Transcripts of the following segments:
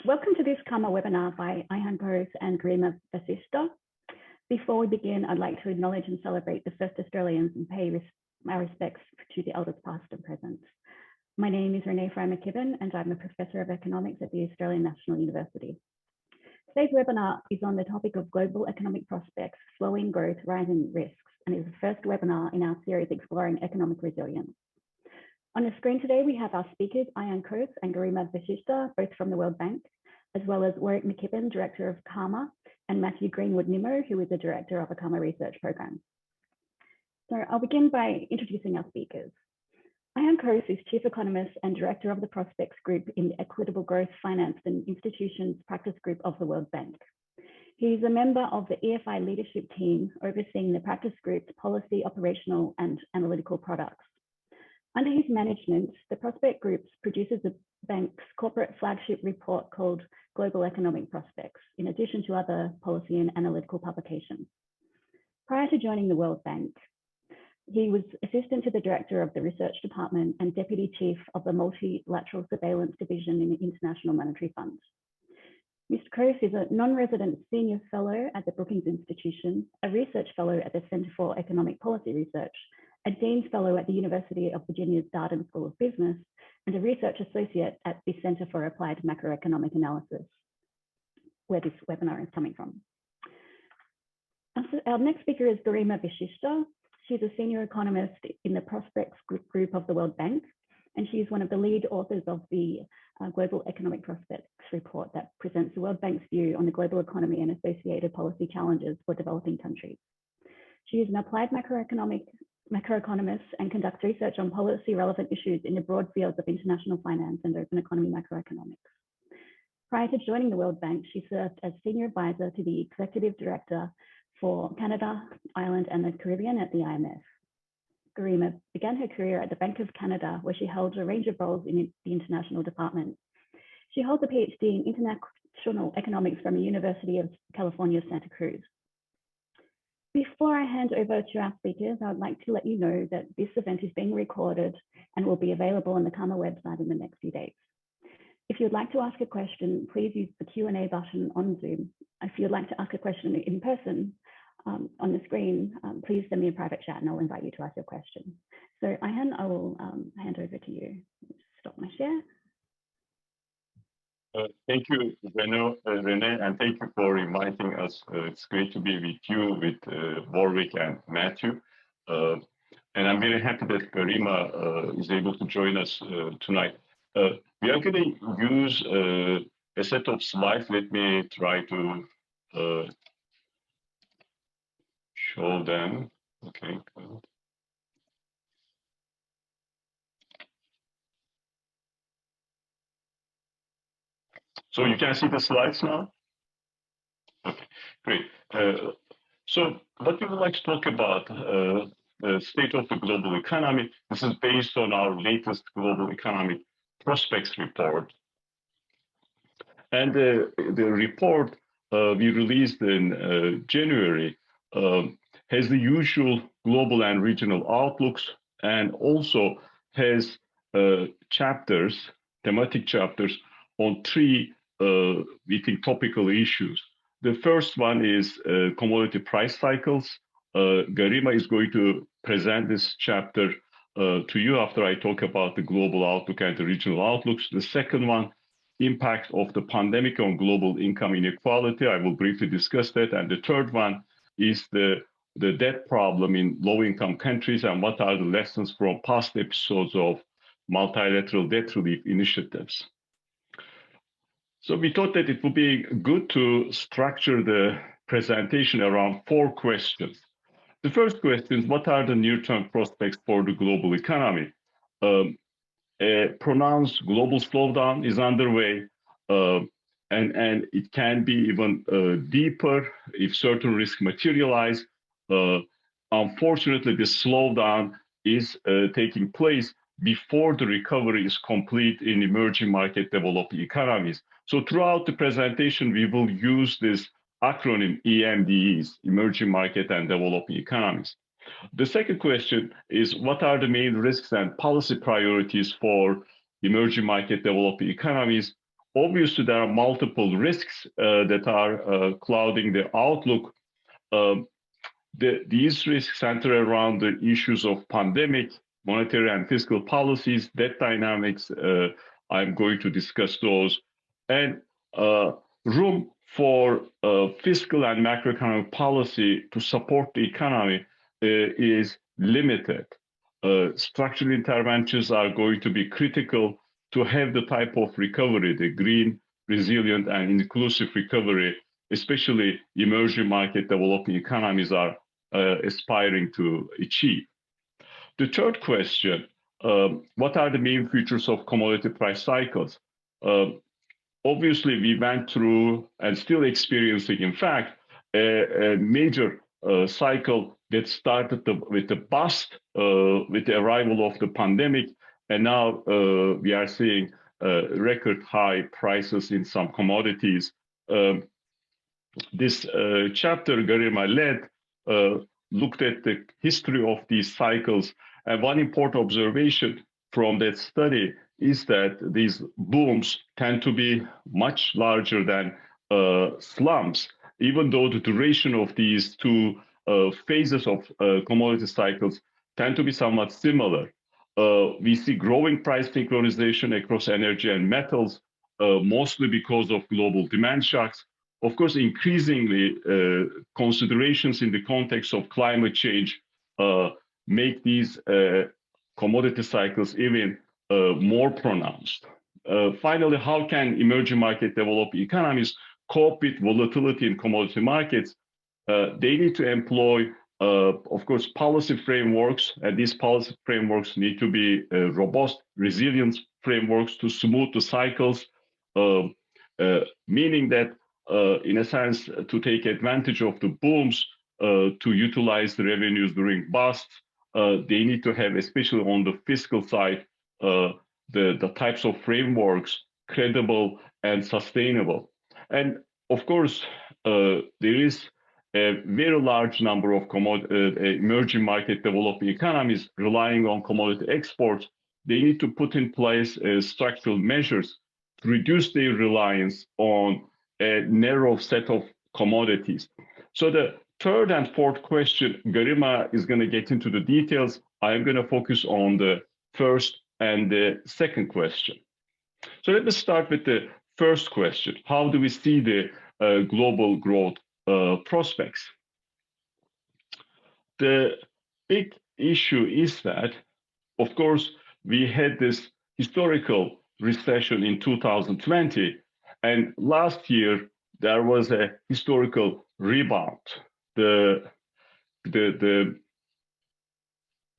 Welcome to this Karma webinar by Ayhan Ghosh and Garima Vasista. Before we begin, I'd like to acknowledge and celebrate the first Australians and pay my respects to the elders past and present. My name is Renee Fry-McKibben and I'm a Professor of Economics at the Australian National University. Today's webinar is on the topic of global economic prospects, slowing growth, rising risks, and is the first webinar in our series exploring economic resilience. On the screen today, we have our speakers, Ayhan Ghosh and Garima Vasista, both from the World Bank, as well as Warwick McKibben, Director of Karma, and Matthew Greenwood-Nimmo, who is the Director of a Karma Research Program. So I'll begin by introducing our speakers. Ayhan Ghosh is Chief Economist and Director of the Prospects Group in the Equitable Growth Finance and Institutions Practice Group of the World Bank. He is a member of the EFI leadership team overseeing the practice group's policy, operational, and analytical products. Under his management, the Prospect Group produces the bank's corporate flagship report called Global Economic Prospects, in addition to other policy and analytical publications. Prior to joining the World Bank, he was assistant to the director of the research department and deputy chief of the multilateral surveillance division in the International Monetary Fund. Mr. Ghosh is a non-resident senior fellow at the Brookings Institution, a research fellow at the Center for Economic Policy Research, a Dean's Fellow at the University of Virginia's Darden School of Business, and a research associate at the Center for Applied Macroeconomic Analysis, where this webinar is coming from. Our next speaker is Garima Vasista. She's a senior economist in the Prospects Group of the World Bank, and she's one of the lead authors of the Global Economic Prospects report that presents the World Bank's view on the global economy and associated policy challenges for developing countries. She is an applied macroeconomist and conducts research on policy relevant issues in the broad fields of international finance and open economy macroeconomics. Prior to joining the World Bank, she served as senior advisor to the executive director for Canada, Ireland, and the Caribbean at the IMF. Garima began her career at the Bank of Canada, where she held a range of roles in the international department. She holds a PhD in international economics from the University of California, Santa Cruz. Before I hand over to our speakers, I would like to let you know that this event is being recorded and will be available on the Karma website in the next few days. If you'd like to ask a question, please use the Q&A button on Zoom. If you'd like to ask a question in person on the screen, please send me a private chat and I'll invite you to ask your question. So Ayhan, I will hand over to you. Stop my share. Thank you, Renee, and thank you for inviting us. It's great to be with you, with Warwick and Matthew. And I'm very happy that Garima is able to join us tonight. We are going to use a set of slides. Let me try to show them. Okay, good. So you can see the slides now? Okay, great. So what we would like to talk about, the state of the global economy. This is based on our latest global economic prospects report. And the report we released in January has the usual global and regional outlooks and also has chapters, thematic chapters on three we think topical issues. The first one is commodity price cycles. Garima is going to present this chapter to you after I talk about the global outlook and the regional outlooks. The second one, impact of the pandemic on global income inequality. I will briefly discuss that. And the third one is the debt problem in low-income countries and what are the lessons from past episodes of multilateral debt relief initiatives. So we thought that it would be good to structure the presentation around four questions. The first question is, what are the near-term prospects for the global economy? A pronounced global slowdown is underway, and it can be even deeper if certain risks materialize. Unfortunately, this slowdown is taking place before the recovery is complete in emerging market developing economies. So throughout the presentation, we will use this acronym EMDEs, Emerging Market and Developing Economies. The second question is, what are the main risks and policy priorities for emerging market developing economies? obviously there are multiple risks that are clouding the outlook. These risks center around the issues of pandemic, monetary and fiscal policies, debt dynamics. I'm going to discuss those, and room for fiscal and macroeconomic policy to support the economy is limited. Structural interventions are going to be critical to have the type of recovery, the green, resilient, and inclusive recovery, especially emerging market developing economies are aspiring to achieve. The third question, what are the main features of commodity price cycles? Obviously, we went through and still experiencing, in fact, a major cycle that started with the bust, with the arrival of the pandemic, and now we are seeing record high prices in some commodities. This chapter Garima led looked at the history of these cycles, and one important observation from that study is that these booms tend to be much larger than slumps, even though the duration of these two phases of commodity cycles tend to be somewhat similar. We see growing price synchronization across energy and metals, mostly because of global demand shocks. Of course, increasingly, considerations in the context of climate change make these commodity cycles even more pronounced. Finally, how can emerging market developing economies cope with volatility in commodity markets? They need to employ, of course, policy frameworks, and these policy frameworks need to be robust, resilient frameworks to smooth the cycles, meaning that, in a sense, to take advantage of the booms, to utilize the revenues during busts, they need to have, especially on the fiscal side, the types of frameworks credible and sustainable. And of course, there is a very large number of emerging market developing economies relying on commodity exports. They need to put in place structural measures to reduce their reliance on a narrow set of commodities. So the third and fourth question, Garima is going to get into the details. I am going to focus on the first and the second question. So let me start with the first question. How do we see the global growth prospects? The big issue is that, of course, we had this historical recession in 2020, and last year there was a historical rebound.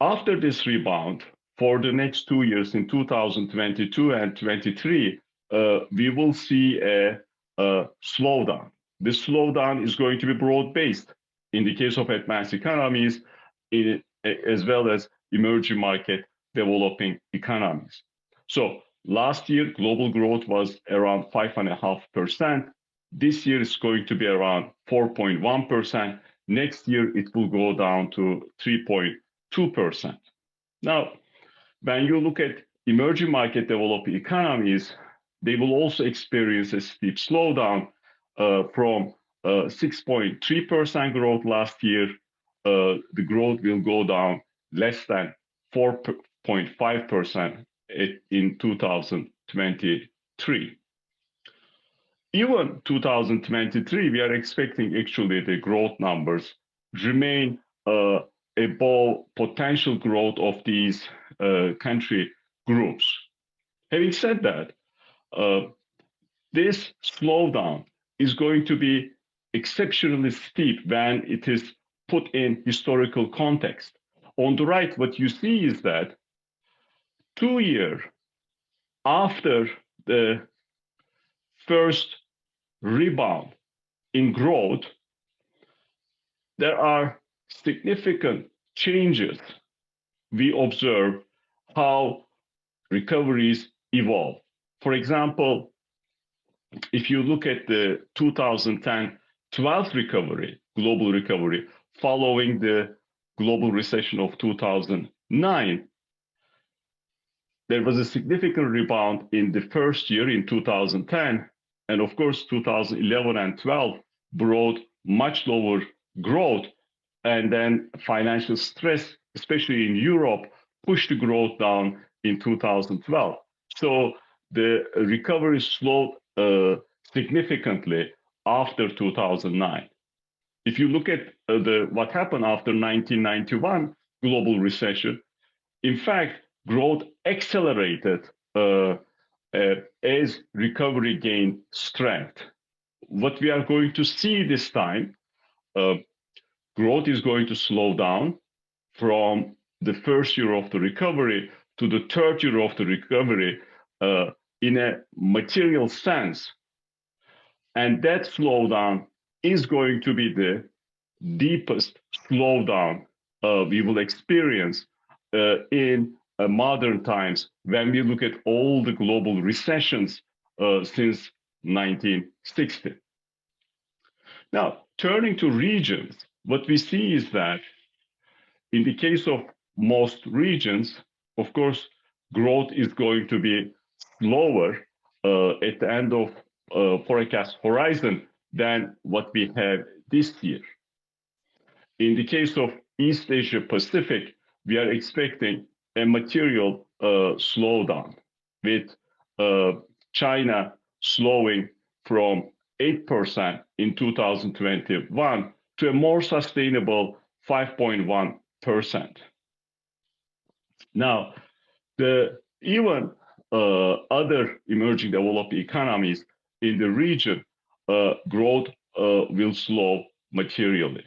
After this rebound, for the next 2 years, in 2022 and 23, we will see a slowdown. This slowdown is going to be broad-based in the case of advanced economies, as well as emerging market developing economies. So last year, global growth was around 5.5%. This year is going to be around 4.1%. Next year, it will go down to 3.2%. Now, when you look at emerging market developing economies, they will also experience a steep slowdown from 6.3% growth last year. The growth will go down less than 4.5% in 2023. Even 2023, we are expecting actually the growth numbers remain above potential growth of these country groups. Having said that, this slowdown is going to be exceptionally steep when it is put in historical context. On the right, what you see is that 2 years after the first rebound in growth, there are significant changes. We observe how recoveries evolve. For example, if you look at the 2010-12 recovery, global recovery, following the global recession of 2009, there was a significant rebound in the first year in 2010. And of course, 2011 and 12 brought much lower growth. And then financial stress, especially in Europe, pushed the growth down in 2012. So the recovery slowed significantly after 2009. If you look at what happened after 1991 global recession, in fact, growth accelerated as recovery gained strength. What we are going to see this time, growth is going to slow down from the first year of the recovery to the third year of the recovery in a material sense. And that slowdown is going to be the deepest slowdown we will experience in modern times when we look at all the global recessions since 1960. Now, turning to regions, what we see is that in the case of most regions, of course, growth is going to be slower at the end of forecast horizon than what we have this year. In the case of East Asia Pacific, we are expecting a material slowdown, with China slowing from 8% in 2021 to a more sustainable 5.1%. Now, even other emerging developed economies in the region, growth will slow materially.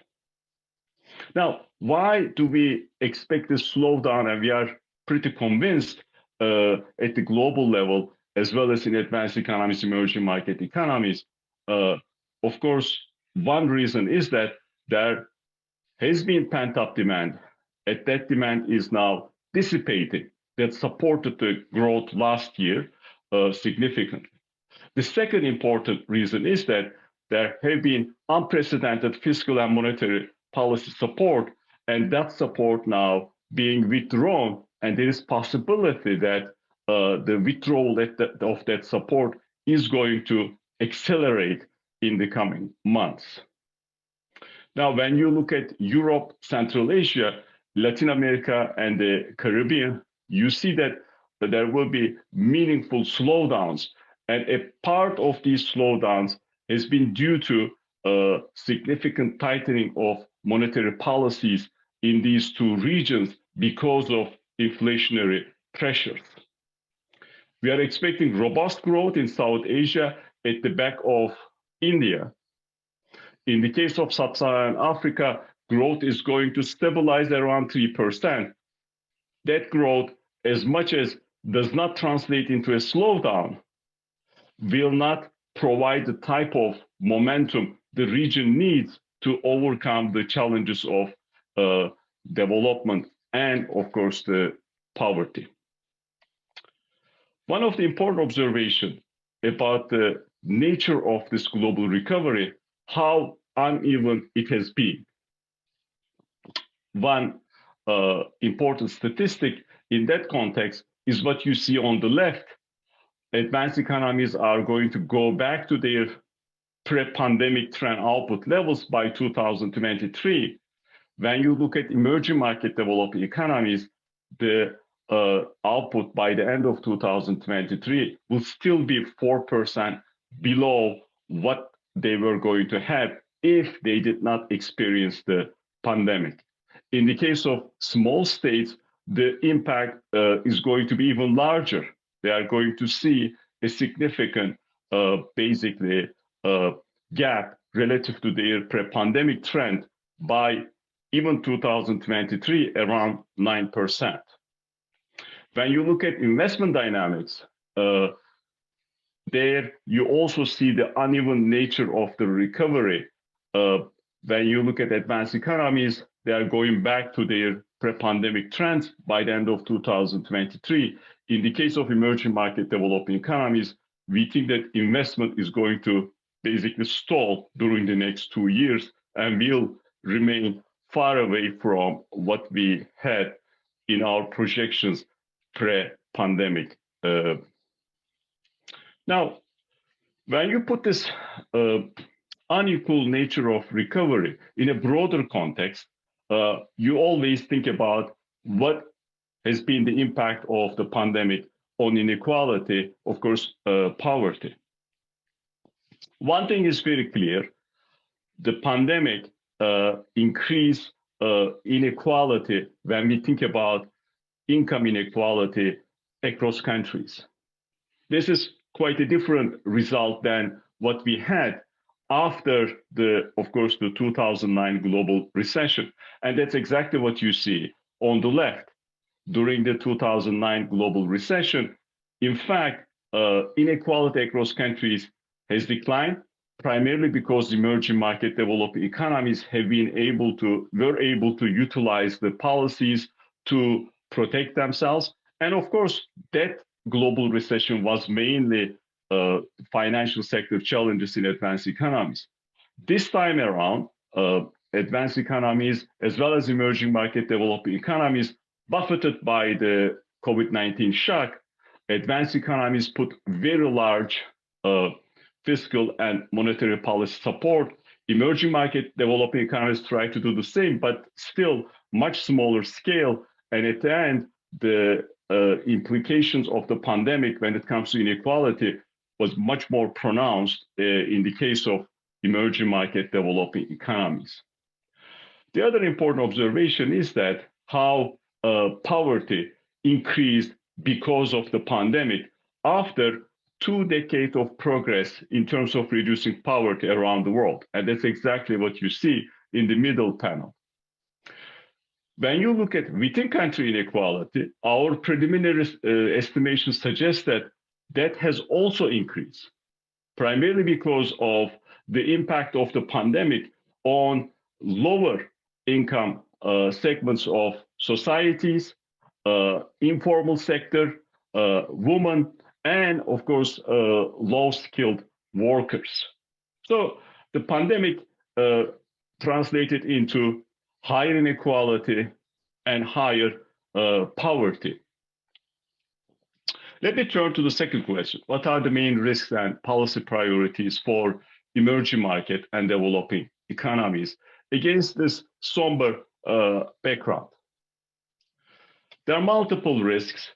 Now, why do we expect this slowdown? And we are pretty convinced at the global level, as well as in advanced economies, emerging market economies. Of course, one reason is that there has been pent-up demand, and that demand is now dissipating. That supported the growth last year significantly. The second important reason is that there have been unprecedented fiscal and monetary policy support, and that support now being withdrawn, and there is possibility that the withdrawal of that support is going to accelerate in the coming months. Now, when you look at Europe, Central Asia, Latin America, and the Caribbean, you see that there will be meaningful slowdowns, and a part of these slowdowns has been due to significant tightening of monetary policies in these two regions because of inflationary pressures. We are expecting robust growth in South Asia at the back of India. In the case of Sub-Saharan Africa, growth is going to stabilize around 3%. That growth, as much as does not translate into a slowdown, will not provide the type of momentum the region needs to overcome the challenges of development and, of course, the poverty. One of the important observations about the nature of this global recovery, how uneven it has been. One important statistic in that context is what you see on the left. Advanced economies are going to go back to their pre-pandemic trend output levels by 2023. When you look at emerging market developed economies, the output by the end of 2023 will still be 4% below what they were going to have if they did not experience the pandemic. In the case of small states, the impact is going to be even larger. They are going to see a significant, gap relative to their pre-pandemic trend by even 2023, around 9%. When you look at investment dynamics, there you also see the uneven nature of the recovery. When you look at advanced economies, they are going back to their pre-pandemic trends by the end of 2023. In the case of emerging market developing economies, we think that investment is going to basically stall during the next 2 years and will remain far away from what we had in our projections pandemic. Now, when you put this unequal nature of recovery in a broader context, you always think about what has been the impact of the pandemic on inequality, of course, poverty. One thing is very clear: the pandemic increased inequality when we think about income inequality across countries. This is quite a different result than what we had after of course, the 2009 global recession. And that's exactly what you see on the left. During the 2009 global recession, in fact, inequality across countries has declined, primarily because emerging market developed economies were able to utilize the policies to protect themselves. And of course, that global recession was mainly financial sector challenges in advanced economies. This time around, advanced economies, as well as emerging market developing economies, buffeted by the COVID-19 shock, advanced economies put very large fiscal and monetary policy support. Emerging market developing economies try to do the same, but still much smaller scale. And at the end, the implications of the pandemic when it comes to inequality was much more pronounced in the case of emerging market developing economies. The other important observation is that how poverty increased because of the pandemic after 2 decades of progress in terms of reducing poverty around the world. And that's exactly what you see in the middle panel. When you look at within country inequality, our preliminary estimations suggest that that has also increased, primarily because of the impact of the pandemic on lower income segments of societies, informal sector, women, and of course, low-skilled workers. So the pandemic translated into higher inequality and higher poverty. Let me turn to the second question. What are the main risks and policy priorities for emerging market and developing economies against this somber background? There are multiple risks,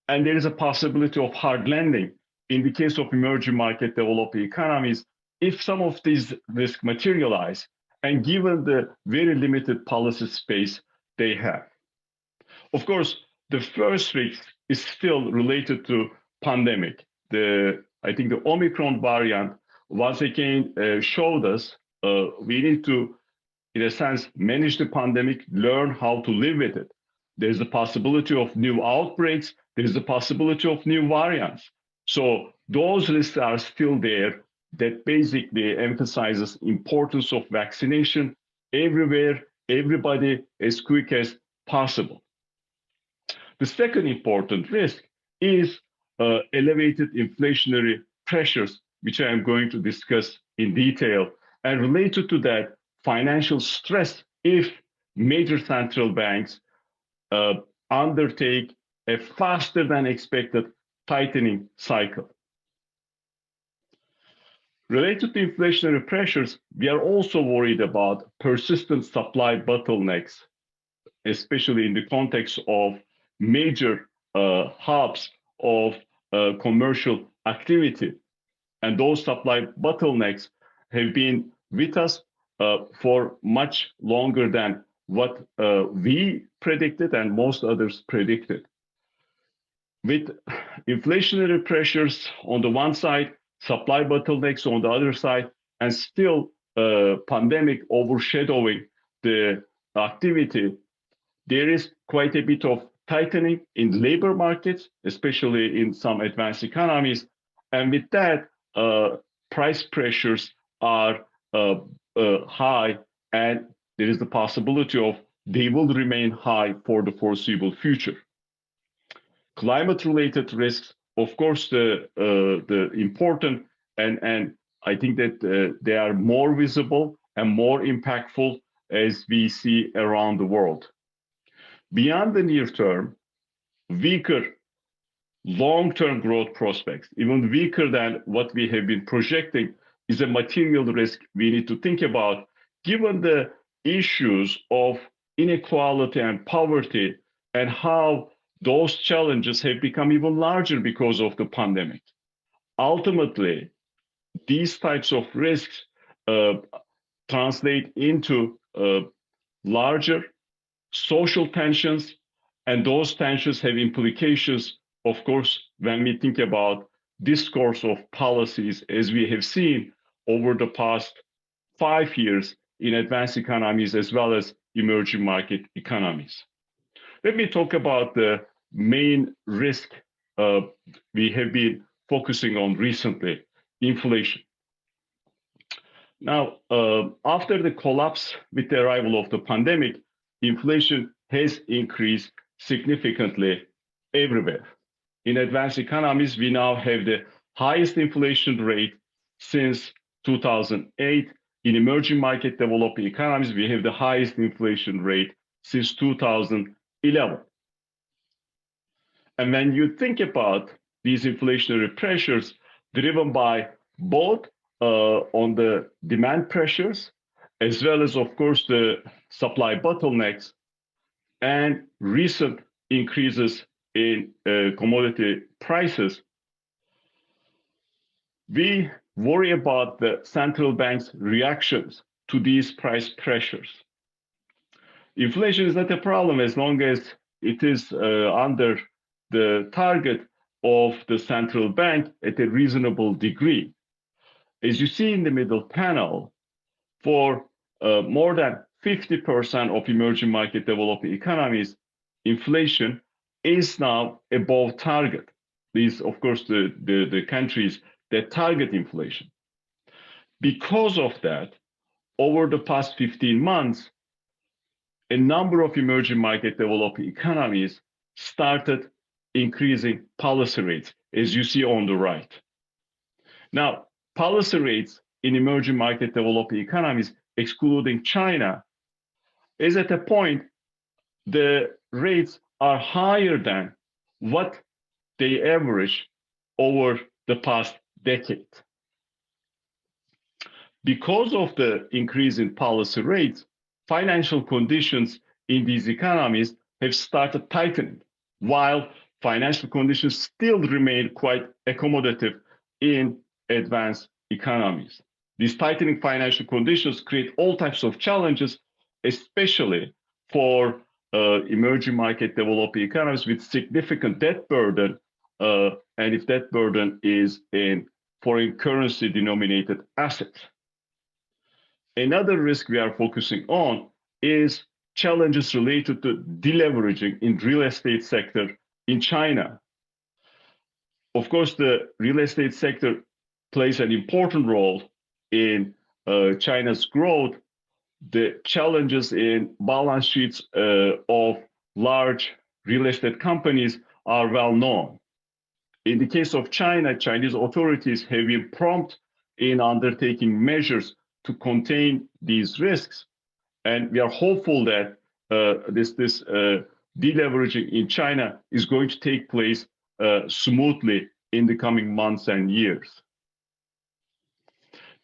and there is a possibility of hard landing in the case of emerging market developing economies if some of these risks materialize, and given the very limited policy space they have. Of course, the first risk is still related to pandemic. I think the Omicron variant once again showed us we need to, in a sense, manage the pandemic, learn how to live with it. There's a possibility of new outbreaks. There's a possibility of new variants. So those risks are still there. That basically emphasizes importance of vaccination everywhere, everybody, as quick as possible. The second important risk is elevated inflationary pressures, which I am going to discuss in detail, and related to that, financial stress if major central banks undertake a faster than expected tightening cycle. Related to inflationary pressures, we are also worried about persistent supply bottlenecks, especially in the context of major hubs of commercial activity. And those supply bottlenecks have been with us for much longer than what we predicted and most others predicted. With inflationary pressures on the one side, supply bottlenecks on the other side, and still pandemic overshadowing the activity, there is quite a bit of tightening in labor markets, especially in some advanced economies. And with that, price pressures are high, and there is the possibility of they will remain high for the foreseeable future. Climate-related risks, of course, the important, and I think that they are more visible and more impactful as we see around the world. Beyond the near term, weaker long-term growth prospects, even weaker than what we have been projecting, is a material risk we need to think about, given the issues of inequality and poverty and how those challenges have become even larger because of the pandemic. Ultimately, these types of risks translate into larger social tensions, and those tensions have implications, of course, when we think about discourse of policies, as we have seen over the past 5 years in advanced economies as well as emerging market economies. Let me talk about the main risk we have been focusing on recently, inflation. Now, after the collapse with the arrival of the pandemic, inflation has increased significantly everywhere. In advanced economies, we now have the highest inflation rate since 2008. In emerging market developing economies, we have the highest inflation rate since 2011. And when you think about these inflationary pressures driven by both on the demand pressures, as well as, of course, the supply bottlenecks and recent increases in commodity prices, we worry about the central bank's reactions to these price pressures. Inflation is not a problem as long as it is under the target of the central bank at a reasonable degree. As you see in the middle panel, for more than 50% of emerging market developing economies, inflation is now above target. These, of course, the countries that target inflation. Because of that, over the past 15 months, a number of emerging market developing economies started increasing policy rates, as you see on the right. Now, policy rates in emerging market developing economies, excluding China, is at a point the rates are higher than what they average over the past decade. Because of the increase in policy rates, financial conditions in these economies have started tightening, while financial conditions still remain quite accommodative in advanced economies. These tightening financial conditions create all types of challenges, especially for emerging market developing economies with significant debt burden, and if that burden is in foreign currency denominated assets. Another risk we are focusing on is challenges related to deleveraging in real estate sector in China. Of course, the real estate sector plays an important role in China's growth. The challenges in balance sheets of large real estate companies are well known. In the case of China, Chinese authorities have been prompt in undertaking measures to contain these risks. And we are hopeful that this deleveraging in China is going to take place smoothly in the coming months and years.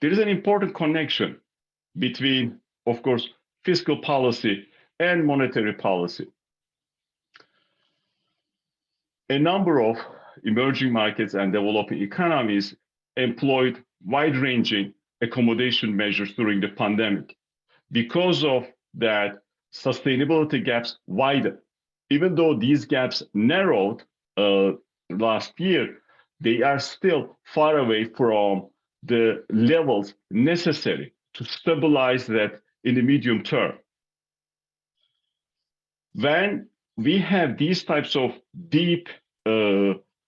There is an important connection between, of course, fiscal policy and monetary policy. A number of emerging markets and developing economies employed wide-ranging accommodation measures during the pandemic. Because of that, sustainability gaps widened. Even though these gaps narrowed last year, they are still far away from the levels necessary to stabilize that in the medium term. When we have these types of deep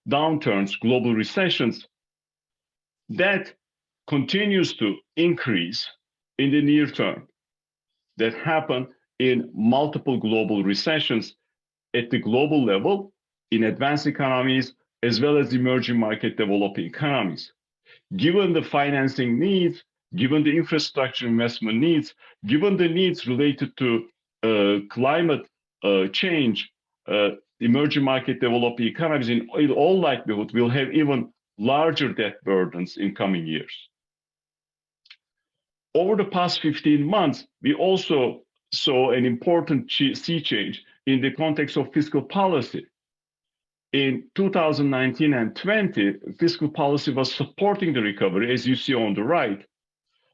downturns, global recessions, that continues to increase in the near term. That happen in multiple global recessions at the global level, in advanced economies, as well as emerging market developing economies. Given the financing needs, given the infrastructure investment needs, given the needs related to climate change, emerging market developing economies in all likelihood will have even larger debt burdens in coming years. Over the past 15 months, we also saw an important sea change in the context of fiscal policy. In 2019 and 20, fiscal policy was supporting the recovery, as you see on the right.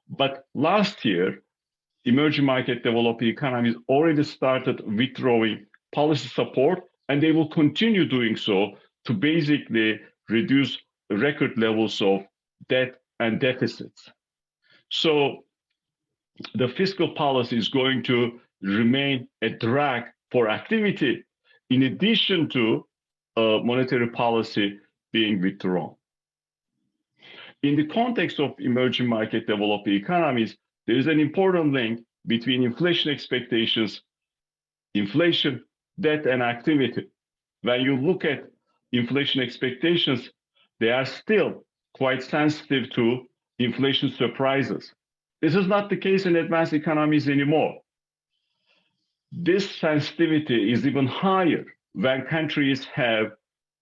But last year, emerging market developing economies already started withdrawing policy support, and they will continue doing so to basically reduce record levels of debt and deficits. So the fiscal policy is going to remain a drag for activity in addition to monetary policy being withdrawn. In the context of emerging market developing economies, there is an important link between inflation expectations, inflation, debt, and activity. When you look at inflation expectations, they are still quite sensitive to inflation surprises. This is not the case in advanced economies anymore. This sensitivity is even higher when countries have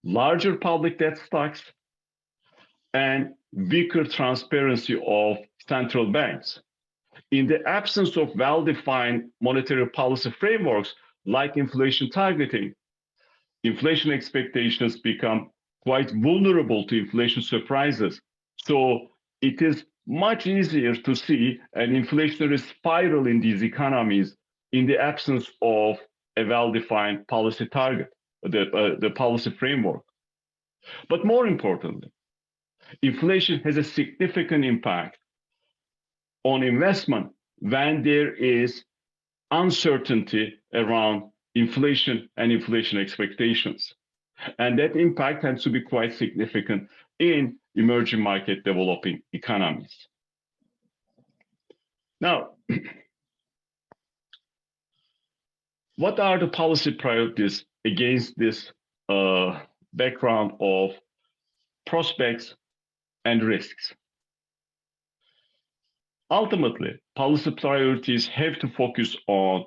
larger public debt stocks and weaker transparency of central banks. In the absence of well-defined monetary policy frameworks like inflation targeting, inflation expectations become quite vulnerable to inflation surprises. So it is much easier to see an inflationary spiral in these economies in the absence of a well-defined policy target, the policy framework. But more importantly, inflation has a significant impact on investment when there is uncertainty around inflation and inflation expectations. And that impact tends to be quite significant in emerging market developing economies. Now, what are the policy priorities against this background of prospects and risks? Ultimately, policy priorities have to focus on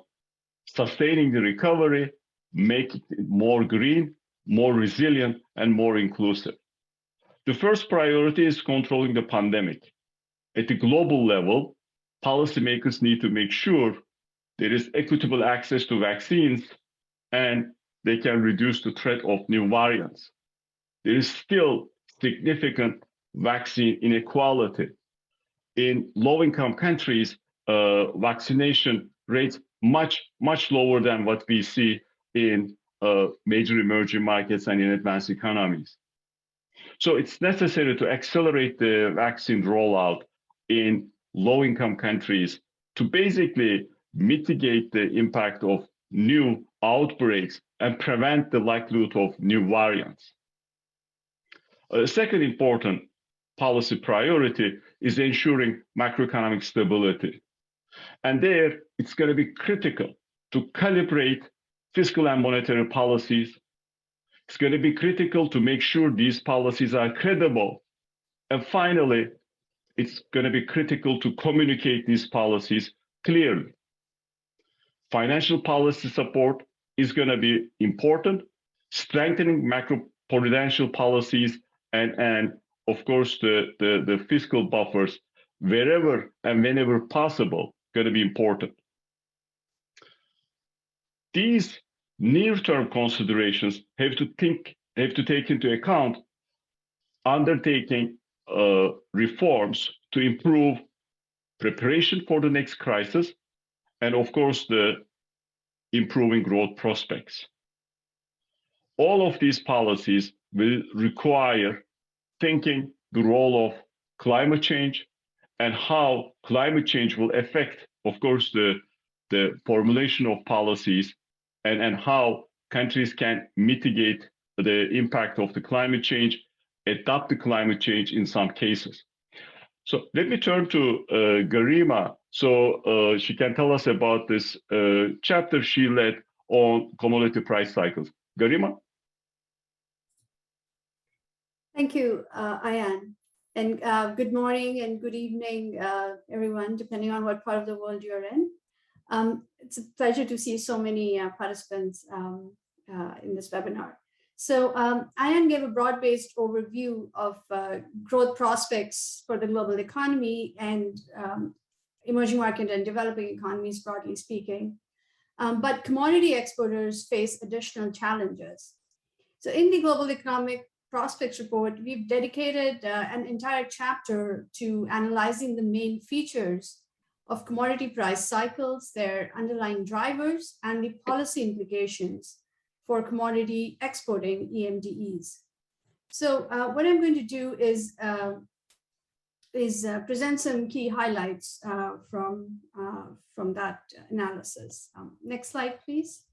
sustaining the recovery, making it more green, more resilient, and more inclusive. The first priority is controlling the pandemic. At the global level, policymakers need to make sure there is equitable access to vaccines and they can reduce the threat of new variants. There is still significant vaccine inequality. In low-income countries, vaccination rates much lower than what we see in major emerging markets and in advanced economies. So it's necessary to accelerate the vaccine rollout in low-income countries to basically mitigate the impact of new outbreaks and prevent the likelihood of new variants. A second important policy priority is ensuring macroeconomic stability. And there, it's going to be critical to calibrate fiscal and monetary policies. It's going to be critical to make sure these policies are credible. And finally, it's going to be critical to communicate these policies clearly. Financial policy support is going to be important, strengthening macroprudential policies and of course, the fiscal buffers wherever and whenever possible going to be important. These near-term considerations have to take into account undertaking reforms to improve preparation for the next crisis, and of course, the improving growth prospects. All of these policies will require thinking the role of climate change and how climate change will affect, of course, the formulation of policies and how countries can mitigate the impact of the climate change, adapt to climate change in some cases. So let me turn to Garima, so she can tell us about this chapter she led on commodity price cycles. Garima? Thank you, Ayan. And good morning and good evening, everyone, depending on what part of the world you're in. It's a pleasure to see so many participants in this webinar. So Ayan gave a broad-based overview of growth prospects for the global economy and emerging market and developing economies, broadly speaking. But commodity exporters face additional challenges. So in the Global Economic Prospects Report, we've dedicated an entire chapter to analyzing the main features of commodity price cycles, their underlying drivers, and the policy implications for commodity exporting EMDEs. So what I'm going to do is present some key highlights from that analysis. Next slide, please.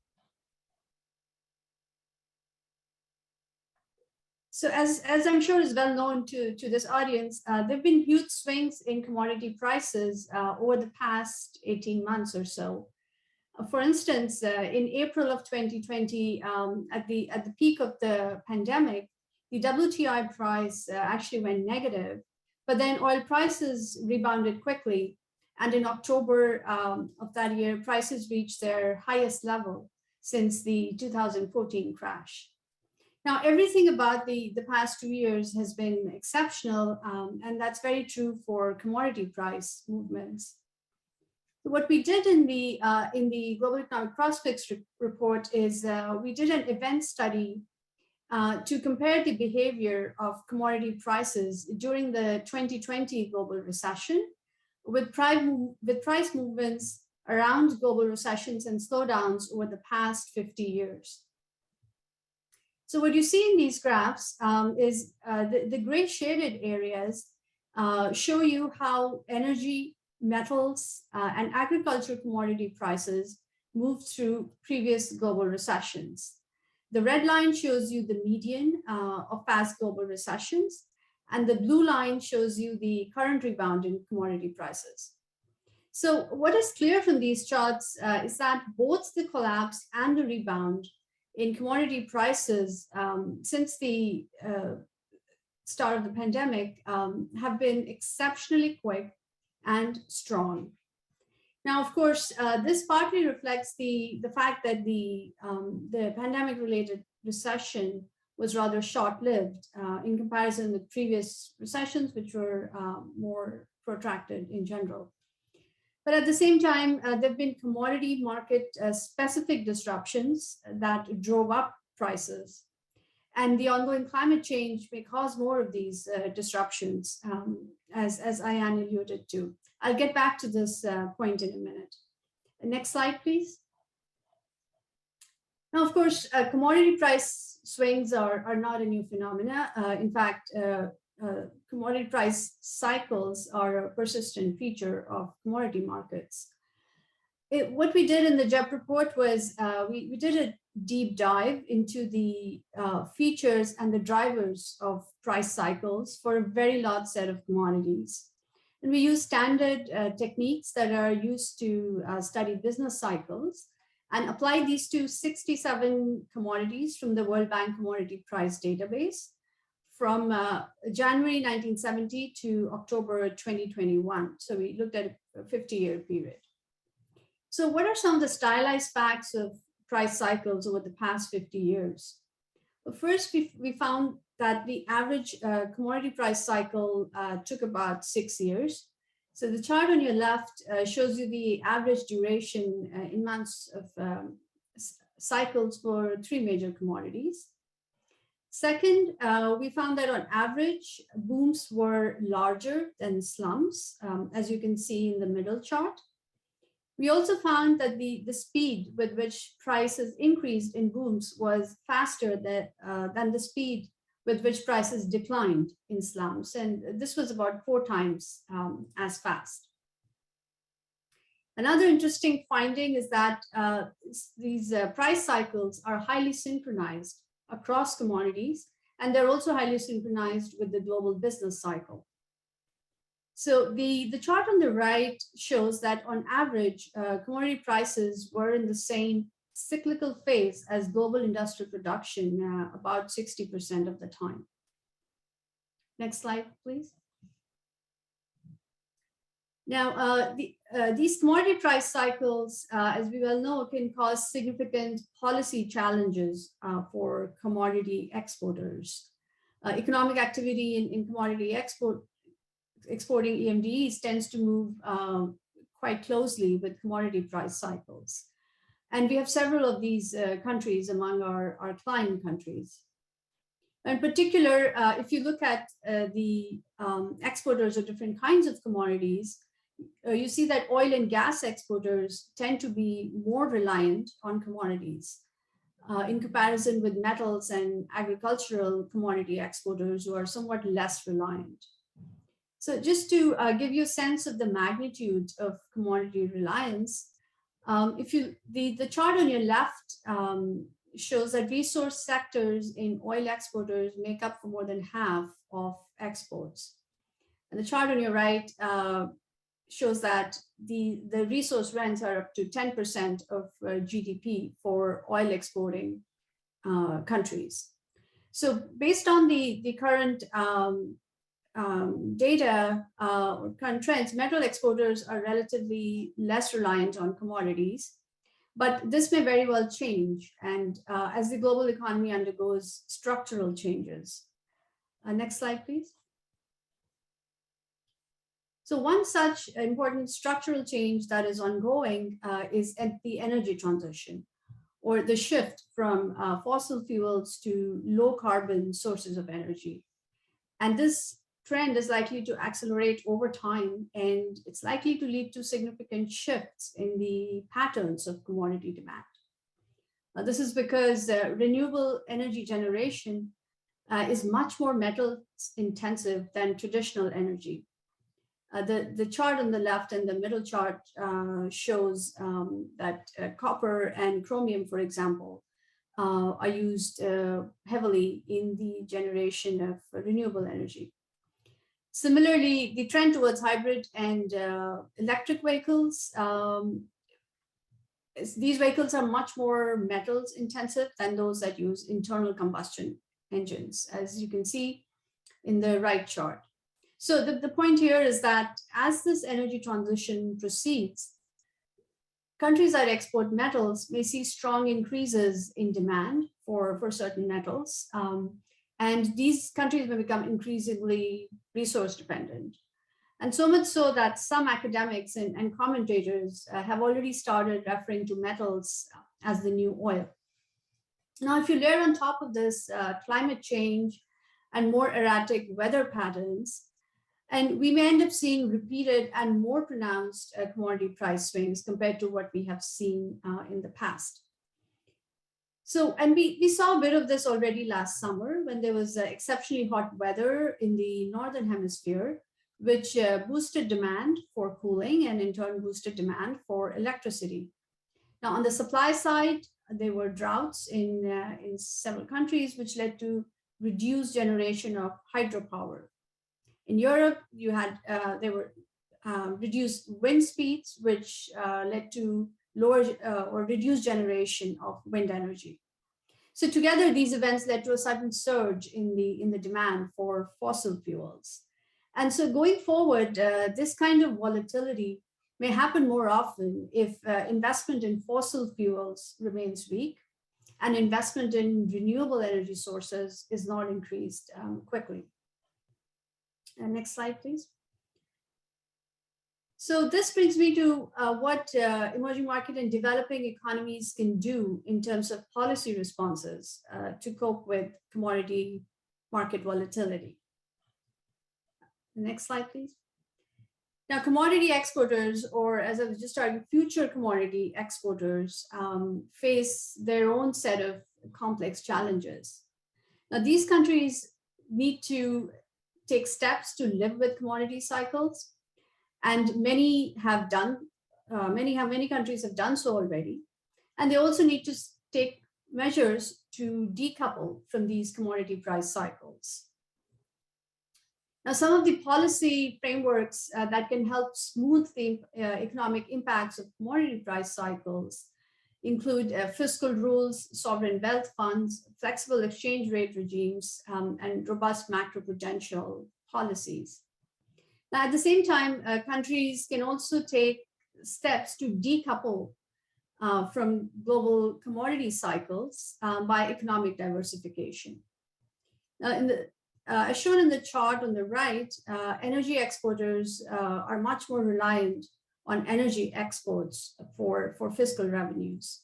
So as I'm sure is well known to this audience, there have been huge swings in commodity prices over the past 18 months or so. For instance, in April of 2020, at the peak of the pandemic, the WTI price actually went negative, but then oil prices rebounded quickly. And in October of that year, prices reached their highest level since the 2014 crash. Now, everything about the past 2 years has been exceptional, and that's very true for commodity price movements. What we did in the Global Economic Prospects Report is we did an event study to compare the behavior of commodity prices during the 2020 global recession with price movements around global recessions and slowdowns over the past 50 years. So what you see in these graphs is the gray shaded areas show you how energy, metals, and agricultural commodity prices moved through previous global recessions. The red line shows you the median of past global recessions, and the blue line shows you the current rebound in commodity prices. So what is clear from these charts is that both the collapse and the rebound in commodity prices since the start of the pandemic have been exceptionally quick and strong. Now, of course, this partly reflects the fact that the pandemic-related recession was rather short-lived in comparison with previous recessions, which were more protracted in general. But at the same time, there have been commodity market specific disruptions that drove up prices. And the ongoing climate change may cause more of these disruptions, as Ayan alluded to. I'll get back to this point in a minute. Next slide, please. Now, of course, commodity price swings are not a new phenomena. In fact, commodity price cycles are a persistent feature of commodity markets. What we did in the JEP report was we did a deep dive into the features and the drivers of price cycles for a very large set of commodities. And we use standard techniques that are used to study business cycles and apply these to 67 commodities from the World Bank Commodity Price Database from January 1970 to October 2021. So we looked at a 50-year period. So what are some of the stylized facts of price cycles over the past 50 years? Well, first, we found that the average commodity price cycle took about 6 years. So the chart on your left shows you the average duration in months of cycles for 3 major commodities. Second, we found that on average, booms were larger than slumps, as you can see in the middle chart. We also found that the speed with which prices increased in booms was faster than the speed with which prices declined in slumps. And this was about 4 times as fast. Another interesting finding is that these price cycles are highly synchronized across commodities, and they're also highly synchronized with the global business cycle. So the chart on the right shows that on average, commodity prices were in the same cyclical phase as global industrial production about 60% of the time. Next slide, please. Now, these commodity price cycles, as we well know, can cause significant policy challenges for commodity exporters. Economic activity in commodity exporting EMDs tends to move quite closely with commodity price cycles. And we have several of these countries among our client countries. In particular, if you look at the exporters of different kinds of commodities, you see that oil and gas exporters tend to be more reliant on commodities in comparison with metals and agricultural commodity exporters who are somewhat less reliant. So just to give you a sense of the magnitude of commodity reliance, the chart on your left shows that resource sectors in oil exporters make up for more than half of exports. And the chart on your right shows that the resource rents are up to 10% of GDP for oil exporting countries. So based on the current data or current trends, metal exporters are relatively less reliant on commodities, but this may very well change and as the global economy undergoes structural changes. Next slide, please. So one such important structural change that is ongoing is the energy transition, or the shift from fossil fuels to low carbon sources of energy. And this trend is likely to accelerate over time, and it's likely to lead to significant shifts in the patterns of commodity demand. This is because renewable energy generation is much more metal intensive than traditional energy. The chart on the left and the middle chart shows that copper and chromium, for example, are used heavily in the generation of renewable energy. Similarly, the trend towards hybrid and electric vehicles, these vehicles are much more metals intensive than those that use internal combustion engines, as you can see in the right chart. So the point here is that as this energy transition proceeds, countries that export metals may see strong increases in demand for certain metals. And these countries may become increasingly resource dependent. And so much so that some academics and commentators have already started referring to metals as the new oil. Now, if you layer on top of this climate change and more erratic weather patterns, and we may end up seeing repeated and more pronounced commodity price swings compared to what we have seen in the past. So, and we saw a bit of this already last summer when there was exceptionally hot weather in the Northern Hemisphere, which boosted demand for cooling and in turn boosted demand for electricity. Now, on the supply side, there were droughts in several countries, which led to reduced generation of hydropower. In Europe, you had there were reduced wind speeds, which led to lower or reduced generation of wind energy. So together, these events led to a sudden surge in the demand for fossil fuels. And so going forward, this kind of volatility may happen more often if investment in fossil fuels remains weak and investment in renewable energy sources is not increased quickly. Next slide, please. So this brings me to what emerging market and developing economies can do in terms of policy responses to cope with commodity market volatility. Next slide, please. Now, commodity exporters, or as I was just starting, future commodity exporters face their own set of complex challenges. Now, these countries need to take steps to live with commodity cycles, and many countries have done so already. And they also need to take measures to decouple from these commodity price cycles. Now, some of the policy frameworks that can help smooth the economic impacts of commodity price cycles include fiscal rules, sovereign wealth funds, flexible exchange rate regimes, and robust macroprudential policies. Now, at the same time, countries can also take steps to decouple from global commodity cycles by economic diversification. Now, as shown in the chart on the right, energy exporters are much more reliant on energy exports for fiscal revenues.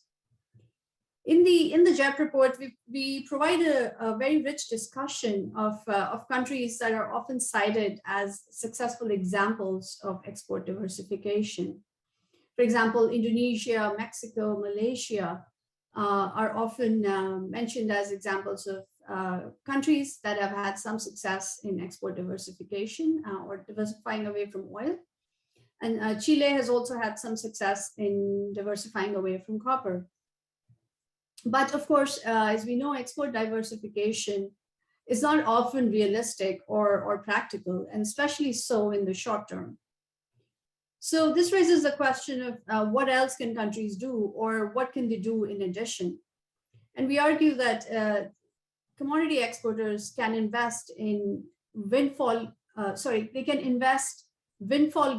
In the JEP report, we provide a very rich discussion of countries that are often cited as successful examples of export diversification. For example, Indonesia, Mexico, Malaysia are often mentioned as examples of countries that have had some success in export diversification or diversifying away from oil. And Chile has also had some success in diversifying away from copper. But of course, as we know, export diversification is not often realistic or practical, and especially so in the short term. So this raises the question of what else can countries do, or what can they do in addition? And we argue that commodity exporters can invest in windfall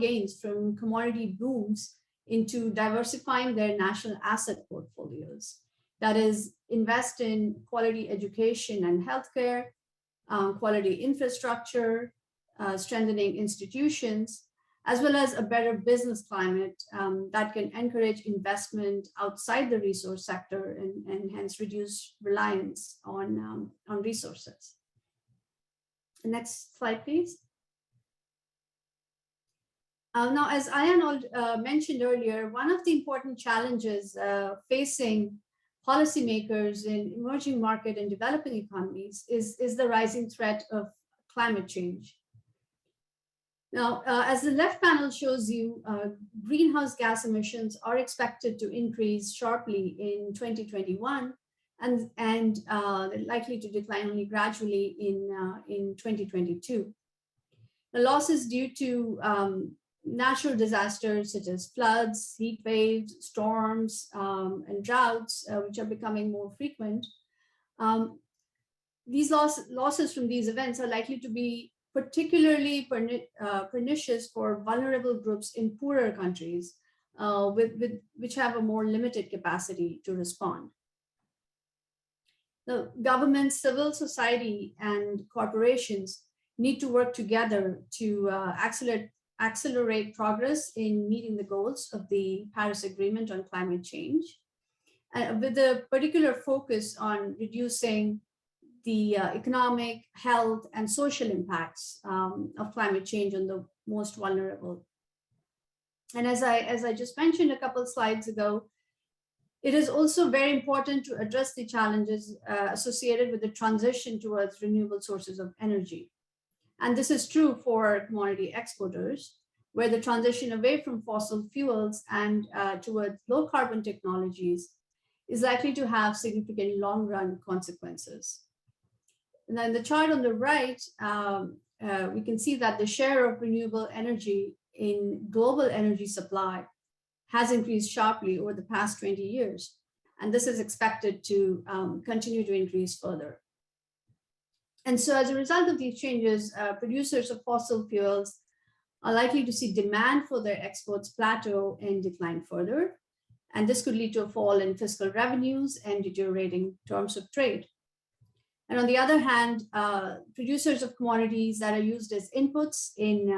gains from commodity booms into diversifying their national asset portfolios. That is, invest in quality education and healthcare, quality infrastructure, strengthening institutions, as well as a better business climate that can encourage investment outside the resource sector and hence reduce reliance on resources. The next slide, please. Now, as Ayan mentioned earlier, one of the important challenges facing policymakers in emerging market and developing economies is the rising threat of climate change. Now, as the left panel shows you, greenhouse gas emissions are expected to increase sharply in 2021 and likely to decline only gradually in 2022. The losses due to natural disasters such as floods, heat waves, storms, and droughts, which are becoming more frequent, these losses from these events are likely to be particularly pernicious for vulnerable groups in poorer countries, which have a more limited capacity to respond. The government, civil society, and corporations need to work together to accelerate progress in meeting the goals of the Paris Agreement on climate change, with a particular focus on reducing the economic, health, and social impacts of climate change on the most vulnerable. And as I just mentioned a couple slides ago, it is also very important to address the challenges associated with the transition towards renewable sources of energy. And this is true for commodity exporters, where the transition away from fossil fuels and towards low carbon technologies is likely to have significant long-run consequences. And then the chart on the right, we can see that the share of renewable energy in global energy supply has increased sharply over the past 20 years. And this is expected to continue to increase further. And so as a result of these changes, producers of fossil fuels are likely to see demand for their exports plateau and decline further. And this could lead to a fall in fiscal revenues and deteriorating terms of trade. And on the other hand, producers of commodities that are used as inputs in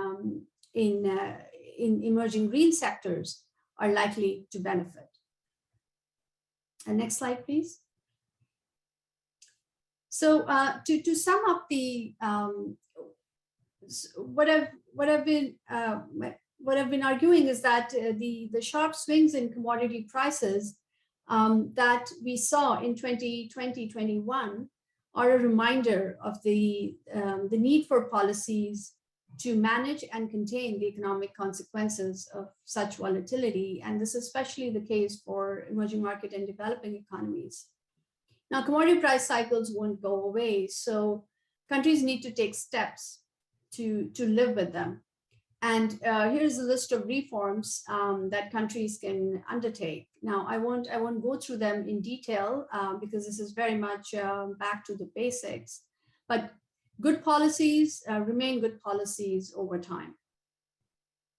emerging green sectors are likely to benefit. And next slide, please. So to sum up the what I've been arguing is that the sharp swings in commodity prices that we saw in 2020-21 are a reminder of the need for policies to manage and contain the economic consequences of such volatility. And this is especially the case for emerging market and developing economies. Now, commodity price cycles won't go away, so countries need to take steps to live with them. And here's a list of reforms that countries can undertake. Now, I won't go through them in detail because this is very much back to the basics, but good policies remain good policies over time.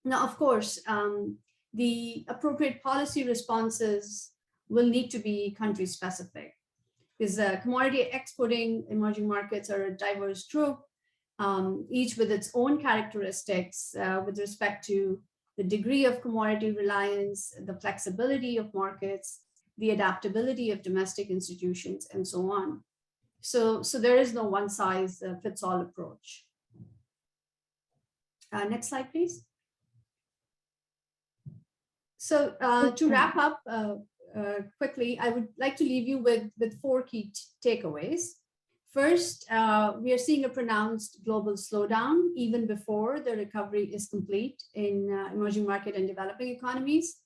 Now, of course, the appropriate policy responses will need to be country specific, because commodity exporting emerging markets are a diverse group, each with its own characteristics with respect to the degree of commodity reliance, the flexibility of markets, the adaptability of domestic institutions, and so on. So there is no one size fits all approach. Next slide, please. So to wrap up quickly, I would like to leave you with 4 key takeaways. First, we are seeing a pronounced global slowdown even before the recovery is complete in emerging market and developing economies.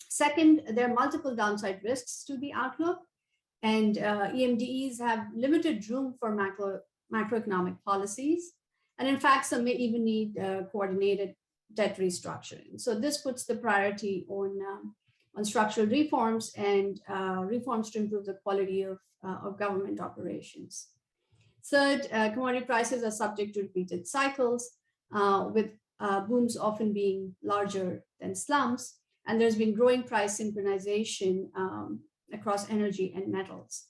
Second, there are multiple downside risks to the outlook, and EMDEs have limited room for macroeconomic policies. And in fact, some may even need coordinated debt restructuring. So this puts the priority on structural reforms and reforms to improve the quality of government operations. Third, commodity prices are subject to repeated cycles, with booms often being larger than slumps, and there's been growing price synchronization across energy and metals.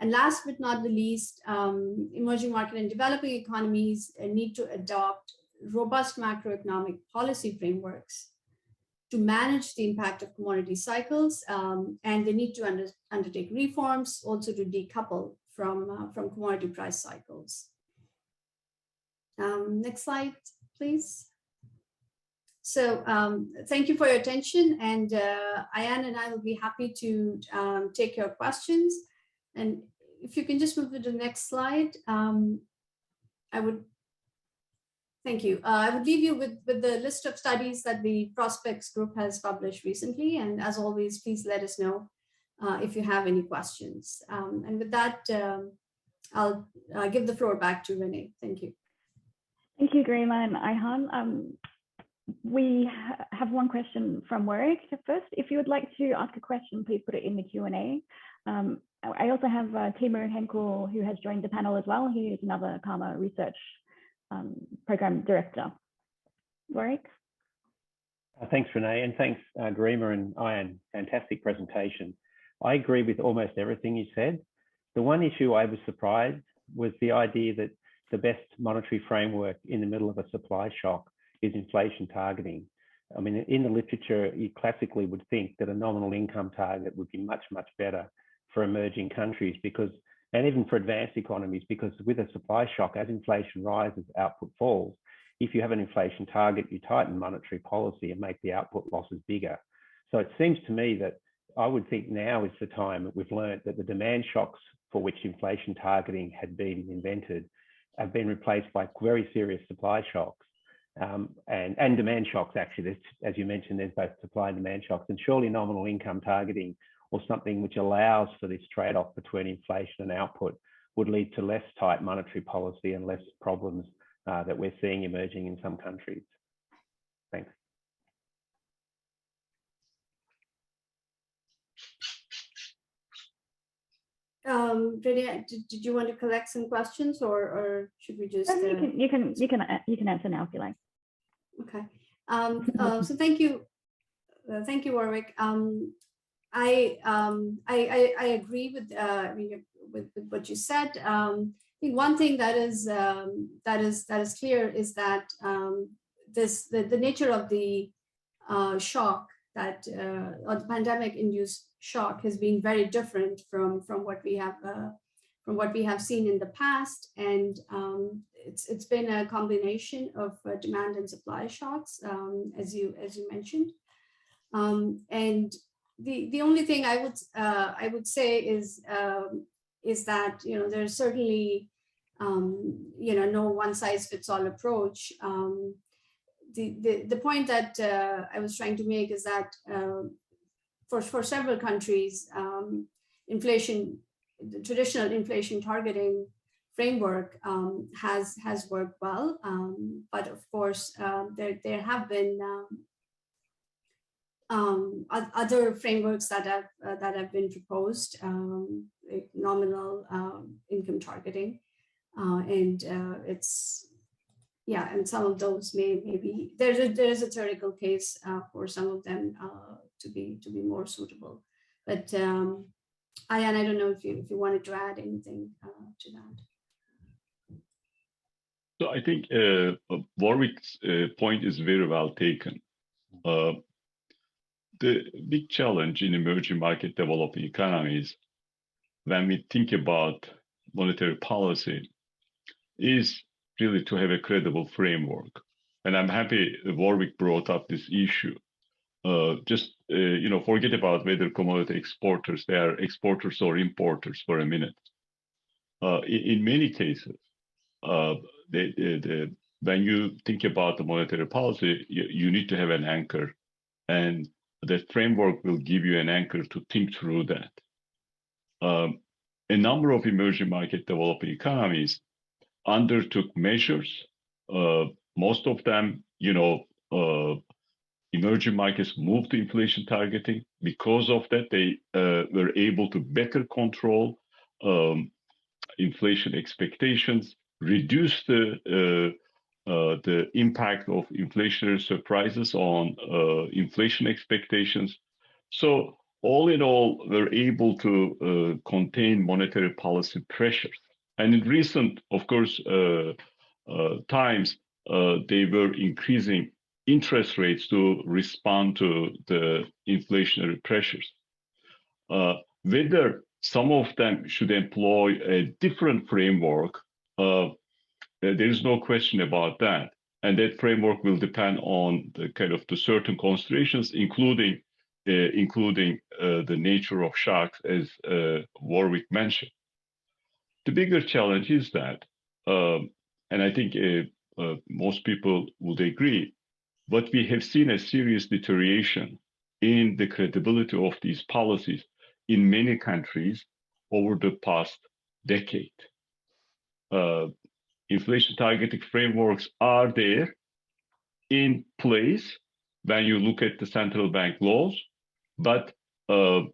And last but not the least, emerging market and developing economies need to adopt robust macroeconomic policy frameworks to manage the impact of commodity cycles, and they need to undertake reforms also to decouple from commodity price cycles. Next slide, please. So thank you for your attention, and Ayan and I will be happy to take your questions. And if you can just move to the next slide, I would. Thank you. I would leave you with the list of studies that the Prospects Group has published recently. And as always, please let us know if you have any questions. And with that, I'll give the floor back to Renee. Thank you. Thank you, Garima and Ayhan. We have one question from Warwick. First, if you would like to ask a question, please put it in the Q&A. I also have Timur Henkel, who has joined the panel as well. He is another Karma research program director. Warwick? Thanks, Renee, and thanks, Garima and Ayan. Fantastic presentation. I agree with almost everything you said. The one issue I was surprised was the idea that the best monetary framework in the middle of a supply shock is inflation targeting. I mean, in the literature, you classically would think that a nominal income target would be much, much better for emerging countries because, and even for advanced economies, because with a supply shock, as inflation rises, output falls. If you have an inflation target, you tighten monetary policy and make the output losses bigger. So it seems to me that I would think now is the time that we've learned that the demand shocks for which inflation targeting had been invented have been replaced by very serious supply shocks and demand shocks. Actually, as you mentioned, there's both supply and demand shocks, and surely nominal income targeting or something which allows for this trade-off between inflation and output would lead to less tight monetary policy and less problems that we're seeing emerging in some countries. Thanks. Renee, did you want to collect some questions, or should we just? You can answer now if you like. Okay. So thank you, Warwick. I agree with what you said. I think one thing that is clear is that the nature of the shock that or the pandemic-induced shock has been very different from what we have seen in the past, and it's been a combination of demand and supply shocks, as you mentioned, and the only thing I would say is that there's certainly no one size fits all approach. The point that I was trying to make is that for several countries, the traditional inflation targeting framework has worked well, but of course there have been other frameworks that have been proposed, like nominal income targeting, and yeah, and some of those may be there is a theoretical case for some of them to be more suitable. But Ayan, I don't know if you wanted to add anything to that. So I think Warwick's point is very well taken. The big challenge in emerging market developing economies, when we think about monetary policy, is really to have a credible framework. And I'm happy Warwick brought up this issue. Forget about whether commodity exporters, they are exporters or importers for a minute. In many cases, when you think about the monetary policy, you need to have an anchor, and that framework will give you an anchor to think through that. A number of emerging market developing economies undertook measures. Most of them, emerging markets moved to inflation targeting. Because of that, they were able to better control inflation expectations, reduce the impact of inflationary surprises on inflation expectations. So all in all, we're able to contain monetary policy pressures. And in recent, of course, times, they were increasing interest rates to respond to the inflationary pressures. Whether some of them should employ a different framework, there is no question about that. And that framework will depend on the certain considerations, including the nature of shocks, as Warwick mentioned. The bigger challenge is that, and I think most people would agree, but we have seen a serious deterioration in the credibility of these policies in many countries over the past decade. Inflation targeting frameworks are there in place when you look at the central bank laws, but there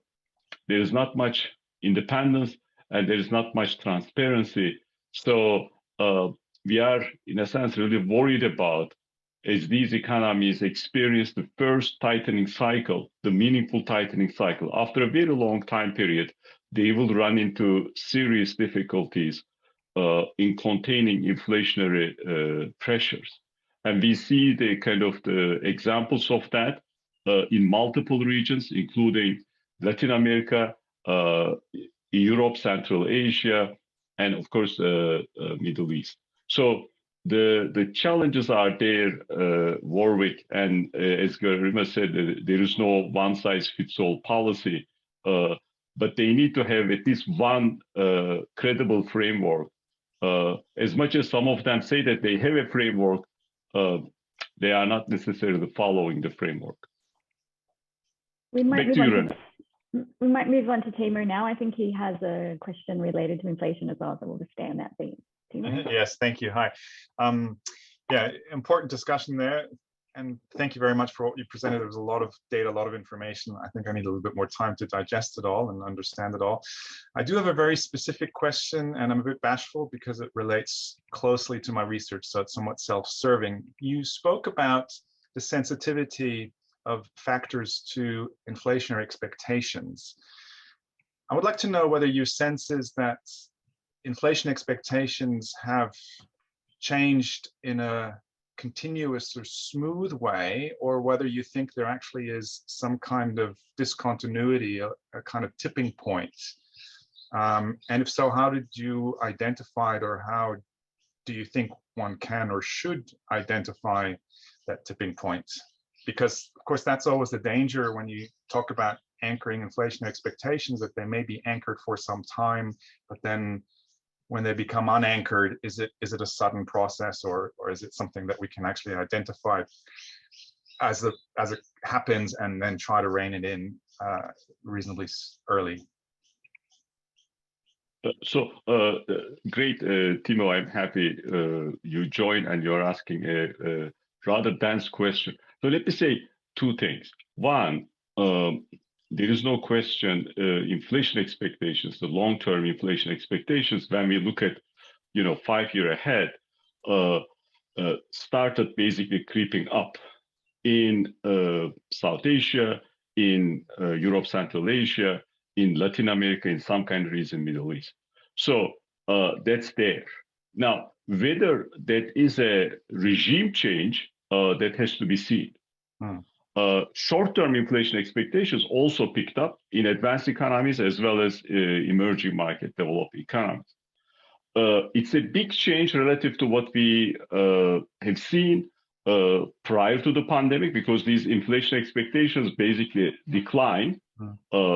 is not much independence and there is not much transparency. So we are, in a sense, really worried about, as these economies experience the first tightening cycle, the meaningful tightening cycle, after a very long time period, they will run into serious difficulties in containing inflationary pressures. And we see the examples of that in multiple regions, including Latin America, Europe, Central Asia, and of course, Middle East. So the challenges are there, Warwick, and as Garima said, there is no one-size-fits-all policy, but they need to have at least one credible framework. As much as some of them say that they have a framework, they are not necessarily following the framework. We might move on to Timur now. I think he has a question related to inflation as well, so we'll just stay on that theme. Yes, thank you. Hi. Yeah, important discussion there. And thank you very much for what you presented. There was a lot of data, a lot of information. I think I need a little bit more time to digest it all and understand it all. I do have a very specific question, and I'm a bit bashful because it relates closely to my research, so it's somewhat self-serving. You spoke about the sensitivity of factors to inflationary expectations. I would like to know whether your sense is that inflation expectations have changed in a continuous or smooth way, or whether you think there actually is some kind of discontinuity, a kind of tipping point. And if so, how did you identify it, or how do you think one can or should identify that tipping point? Because, of course, that's always the danger when you talk about anchoring inflation expectations, that they may be anchored for some time, but then when they become unanchored, is it a sudden process, or is it something that we can actually identify as it happens and then try to rein it in reasonably early? Great, Timo. I'm happy you joined and you're asking a rather dense question. So let me say two things. One, there is no question inflation expectations, the long-term inflation expectations, when we look at 5 years ahead, started basically creeping up in South Asia, in Europe, Central Asia, in Latin America, in some countries in Middle East. So that's there. Now, whether that is a regime change, that has to be seen. Short-term inflation expectations also picked up in advanced economies as well as emerging market developed economies. It's a big change relative to what we have seen prior to the pandemic, because these inflation expectations basically declined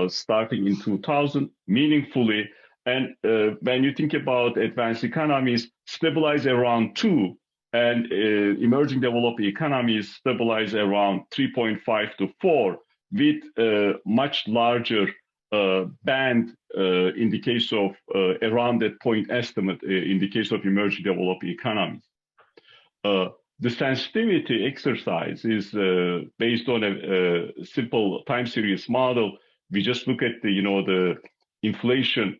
starting in 2000 meaningfully. And when you think about advanced economies, stabilize around 2, and emerging developed economies stabilize around 3.5 to 4, with a much larger band in the case of around that point estimate in the case of emerging developed economies. The sensitivity exercise is based on a simple time series model. We just look at the, the inflation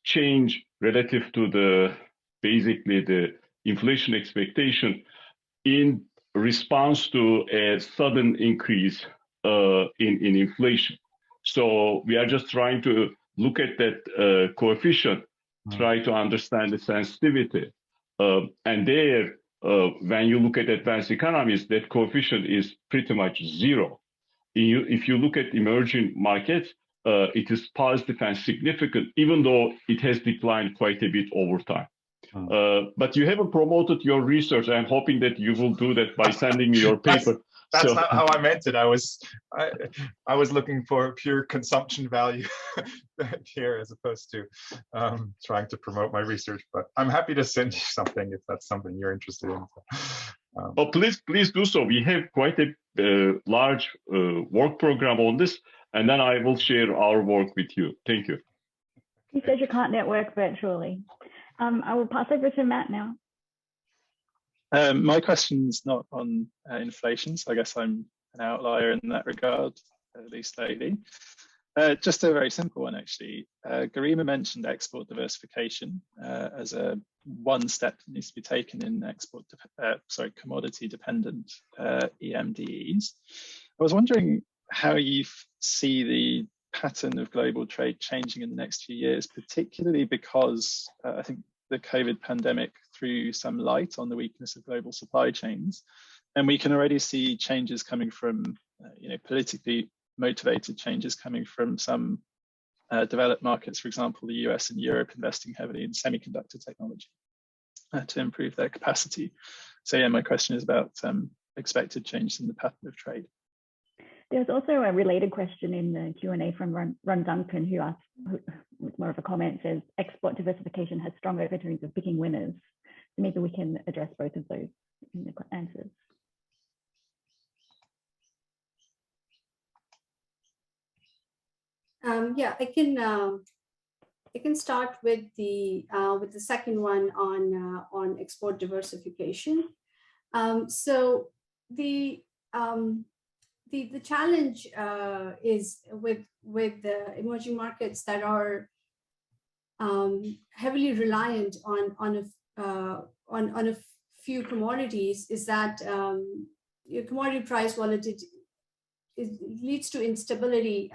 change relative to the basically the inflation expectation in response to a sudden increase in inflation. So we are just trying to look at that coefficient, try to understand the sensitivity. And there, when you look at advanced economies, that coefficient is pretty much 0. If you look at emerging markets, it is positive and significant, even though it has declined quite a bit over time. But you haven't promoted your research. I'm hoping that you will do that by sending me your paper. That's not how I meant it. I was looking for pure consumption value here, as opposed to trying to promote my research. But I'm happy to send you something if that's something you're interested in. Oh, please do so. We have quite a large work program on this, and then I will share our work with you. Thank you. You said you can't network virtually. I will pass over to Matt now. My question's not on inflation, so I guess I'm an outlier in that regard, at least lately. Just a very simple one, actually. Garima mentioned export diversification as a one step that needs to be taken in commodity-dependent EMDEs. I was wondering how you see the pattern of global trade changing in the next few years, particularly because I think the COVID pandemic threw some light on the weakness of global supply chains. And we can already see changes coming from, politically motivated changes coming from some developed markets, for example, the US and Europe investing heavily in semiconductor technology to improve their capacity. So yeah, my question is about expected changes in the pattern of trade. There's also a related question in the Q&A from Ron Duncan, who asked, with more of a comment, says export diversification has strong overtones of picking winners. So maybe we can address both of those in the answers. Yeah, I can start with the second one on export diversification. So the challenge is with the emerging markets that are heavily reliant on a few commodities, is that commodity price volatility leads to instability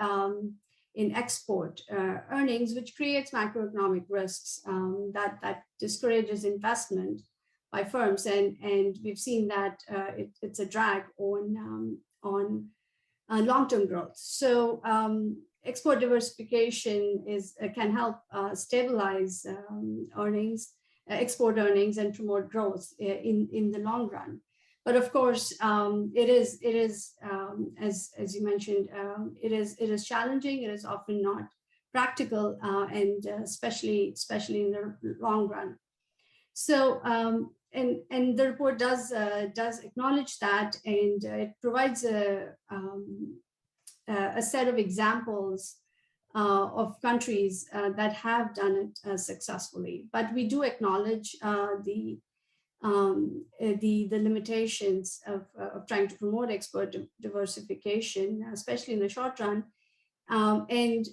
in export earnings, which creates macroeconomic risks that discourages investment by firms, and we've seen that it's a drag on long-term growth. So export diversification can help stabilize export earnings, and promote growth in the long run. But of course, it is as you mentioned, it is challenging. It is often not practical, and especially in the long run. So and the report does acknowledge that, and it provides a set of examples of countries that have done it successfully. But we do acknowledge the limitations of trying to promote export diversification, especially in the short run. And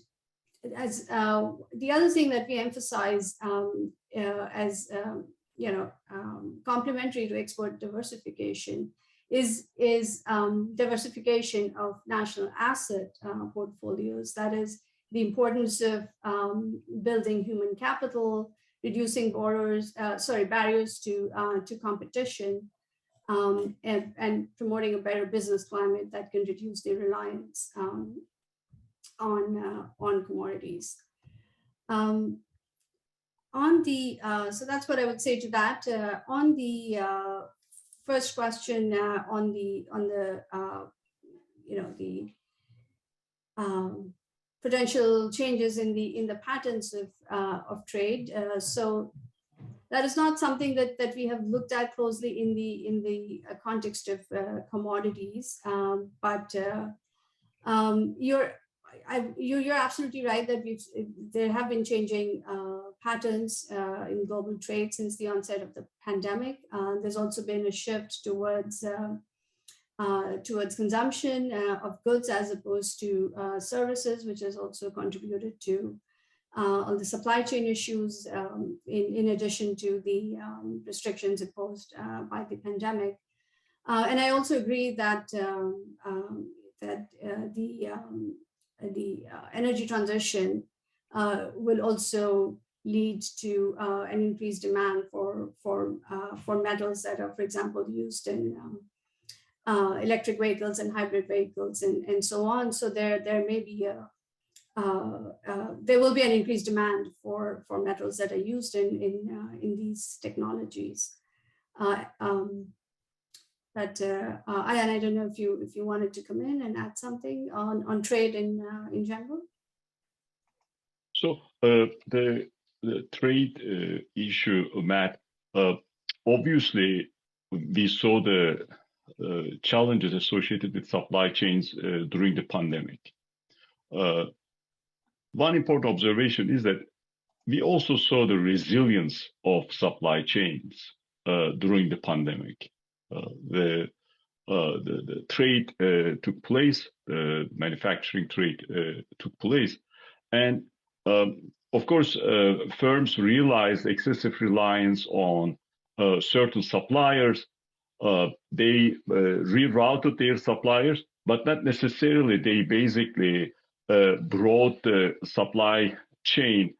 as the other thing that we emphasize as complementary to export diversification is diversification of national asset portfolios. That is the importance of building human capital, reducing barriers to competition, and promoting a better business climate that can reduce the reliance on commodities. So that's what I would say to that. On the first question, on the potential changes in the patterns of trade. So that is not something that we have looked at closely in the context of commodities, but you're absolutely right that there have been changing patterns in global trade since the onset of the pandemic. There's also been a shift towards consumption of goods as opposed to services, which has also contributed to all the supply chain issues, in addition to the restrictions imposed by the pandemic. And I also agree that the energy transition will also lead to an increased demand for metals that are, for example, used in electric vehicles and hybrid vehicles and so on. So there may be there will be an increased demand for metals that are used in these technologies. But Ayan, I don't know if you wanted to come in and add something on trade in general. So the trade issue, Matt, obviously we saw the challenges associated with supply chains during the pandemic. One important observation is that we also saw the resilience of supply chains during the pandemic. The trade took place, the manufacturing trade took place, and of course, firms realized excessive reliance on certain suppliers. They rerouted their suppliers, but not necessarily they basically brought the supply chain,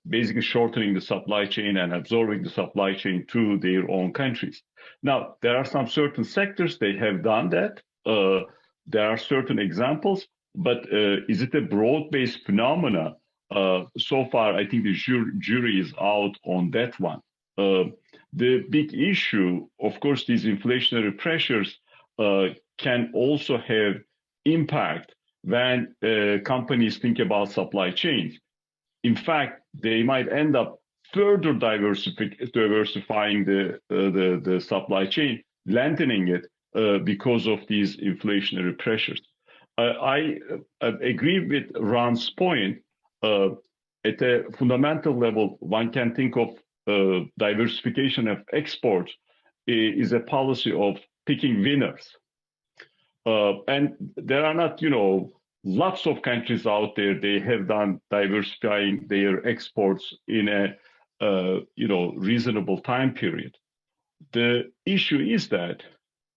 basically shortening the supply chain and absorbing the supply chain to their own countries. Now, there are some certain sectors they have done that. There are certain examples, but is it a broad-based phenomena? So far, I think the jury is out on that one. The big issue, of course, these inflationary pressures can also have impact when companies think about supply chains. In fact, they might end up further diversifying the supply chain, lengthening it because of these inflationary pressures. I agree with Ron's point. At a fundamental level, one can think of diversification of exports is a policy of picking winners. And there are not, lots of countries out there, they have done diversifying their exports in a, reasonable time period. The issue is that,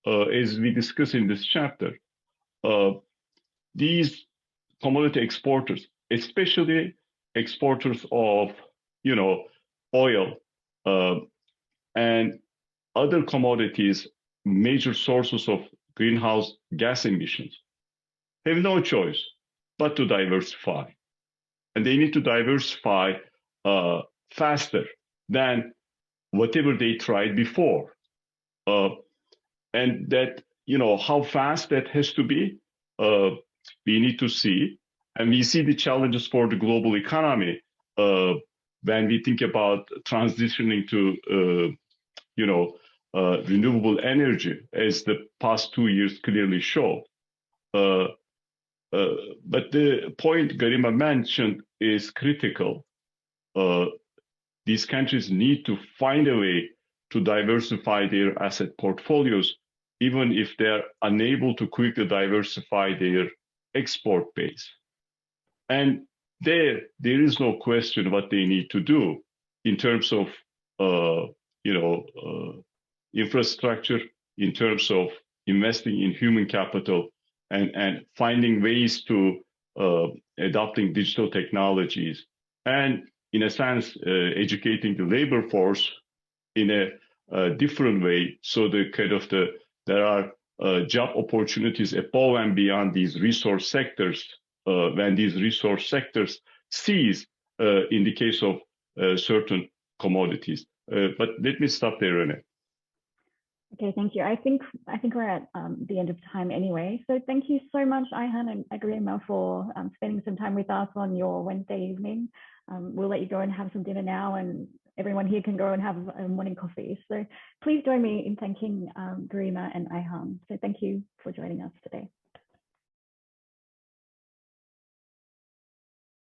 as we discuss in this chapter, these commodity exporters, especially exporters of, oil and other commodities, major sources of greenhouse gas emissions, have no choice but to diversify. And they need to diversify faster than whatever they tried before. And that, how fast that has to be, we need to see. And we see the challenges for the global economy when we think about transitioning to, renewable energy, as the past 2 years clearly show. But the point Garima mentioned is critical. These countries need to find a way to diversify their asset portfolios, even if they're unable to quickly diversify their export base. And there is no question what they need to do in terms of infrastructure, in terms of investing in human capital, and finding ways to adopting digital technologies, and in a sense, educating the labor force in a different way, so there are job opportunities above and beyond these resource sectors when these resource sectors cease in the case of certain commodities. But let me stop there, Renee. Okay, thank you. I think we're at the end of time anyway. So thank you so much, Ayhan and Agrima, for spending some time with us on your Wednesday evening. We'll let you go and have some dinner now, and everyone here can go and have a morning coffee. So please join me in thanking Garima and Ayhan. So thank you for joining us today.